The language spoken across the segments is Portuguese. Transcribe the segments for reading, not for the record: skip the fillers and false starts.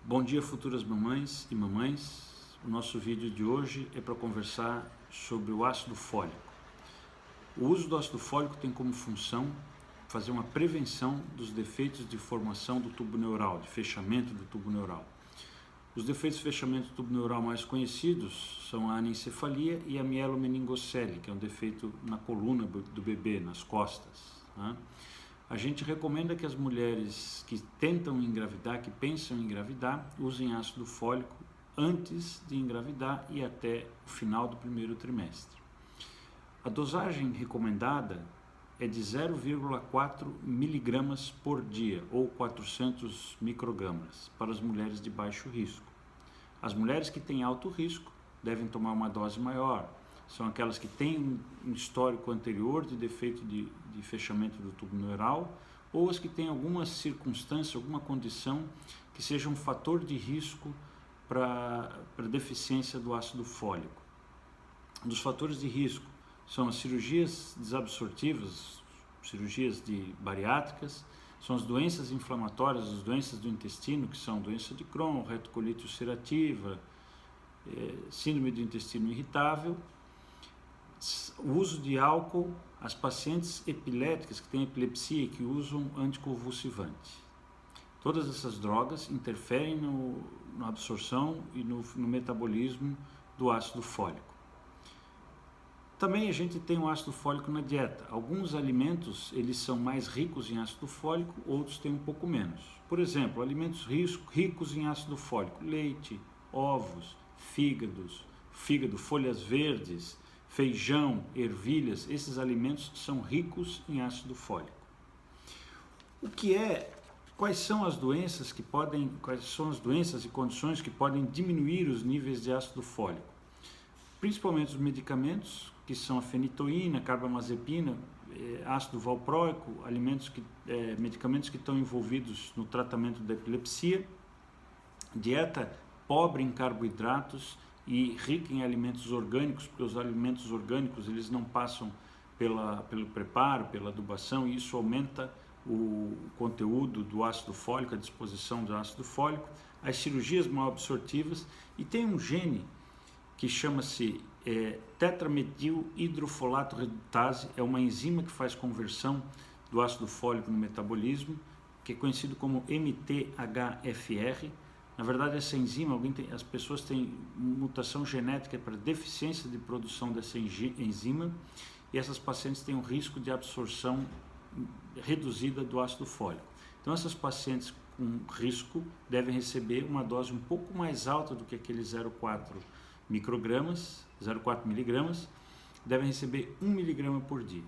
Bom dia, futuras mamães e mamães. O nosso vídeo de hoje é para conversar sobre o ácido fólico. O uso do ácido fólico tem como função fazer uma prevenção dos defeitos de formação do tubo neural, de fechamento do tubo neural. Os defeitos de fechamento do tubo neural mais conhecidos são a anencefalia e a mielomeningocele, que é um defeito na coluna do bebê, nas costas, né? A gente recomenda que as mulheres que tentam engravidar, que pensam em engravidar, usem ácido fólico antes de engravidar e até o final do primeiro trimestre. A dosagem recomendada é de 0,4 miligramas por dia, ou 400 microgramas, para as mulheres de baixo risco. As mulheres que têm alto risco devem tomar uma dose maior. São aquelas que têm um histórico anterior de defeito de fechamento do tubo neural, ou as que têm alguma circunstância, alguma condição que seja um fator de risco para deficiência do ácido fólico. Um dos fatores de risco são as cirurgias desabsortivas, cirurgias bariátricas, são as doenças inflamatórias, as doenças do intestino, que são doença de Crohn, retocolite ulcerativa, síndrome do intestino irritável, o uso de álcool, as pacientes epiléticas que têm epilepsia e que usam anticonvulsivante. Todas essas drogas interferem na absorção e no metabolismo do ácido fólico. Também a gente tem o ácido fólico na dieta. Alguns alimentos eles são mais ricos em ácido fólico, outros têm um pouco menos. Por exemplo, alimentos ricos em ácido fólico: leite, ovos, fígado, folhas verdes, feijão, ervilhas. Esses alimentos são ricos em ácido fólico. Quais são as doenças e condições que podem diminuir os níveis de ácido fólico? Principalmente os medicamentos, que são a fenitoína, carbamazepina, ácido valproico, medicamentos que estão envolvidos no tratamento da epilepsia, dieta pobre em carboidratos e rica em alimentos orgânicos, porque os alimentos orgânicos eles não passam pelo preparo, pela adubação, e isso aumenta o conteúdo do ácido fólico, a disposição do ácido fólico, as cirurgias mal absortivas, e tem um gene que chama-se tetrametil hidrofolato redutase, é uma enzima que faz conversão do ácido fólico no metabolismo, que é conhecido como MTHFR. Na verdade, essa enzima, as pessoas têm mutação genética para deficiência de produção dessa enzima, e essas pacientes têm um risco de absorção reduzida do ácido fólico. Então, essas pacientes com risco devem receber uma dose um pouco mais alta do que aquele 0,4 miligramas, devem receber 1 miligrama por dia.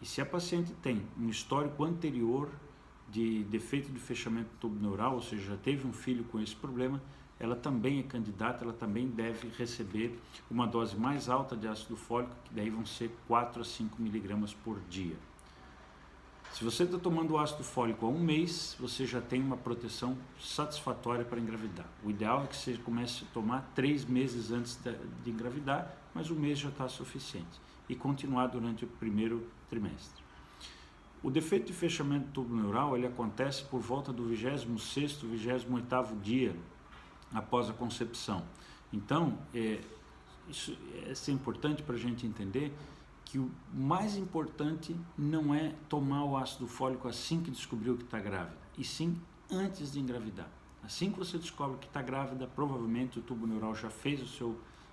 E se a paciente tem um histórico anterior de defeito de fechamento do tubo neural, ou seja, já teve um filho com esse problema, ela também é candidata, ela também deve receber uma dose mais alta de ácido fólico, que daí vão ser 4 a 5 miligramas por dia. Se você está tomando ácido fólico há um mês, você já tem uma proteção satisfatória para engravidar. O ideal é que você comece a tomar 3 meses antes de engravidar, mas um mês já está suficiente, e continuar durante o primeiro trimestre. O defeito de fechamento do tubo neural ele acontece por volta do 26º, 28º dia após a concepção. Então, isso é importante para a gente entender que o mais importante não é tomar o ácido fólico assim que descobriu que está grávida, e sim antes de engravidar. Assim que você descobre que está grávida, provavelmente o tubo neural já fez o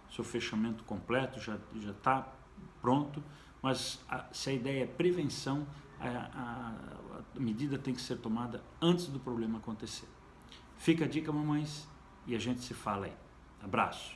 seu fechamento completo, já está pronto, mas se a ideia é prevenção, a medida tem que ser tomada antes do problema acontecer. Fica a dica, mamães, e a gente se fala aí. Abraço!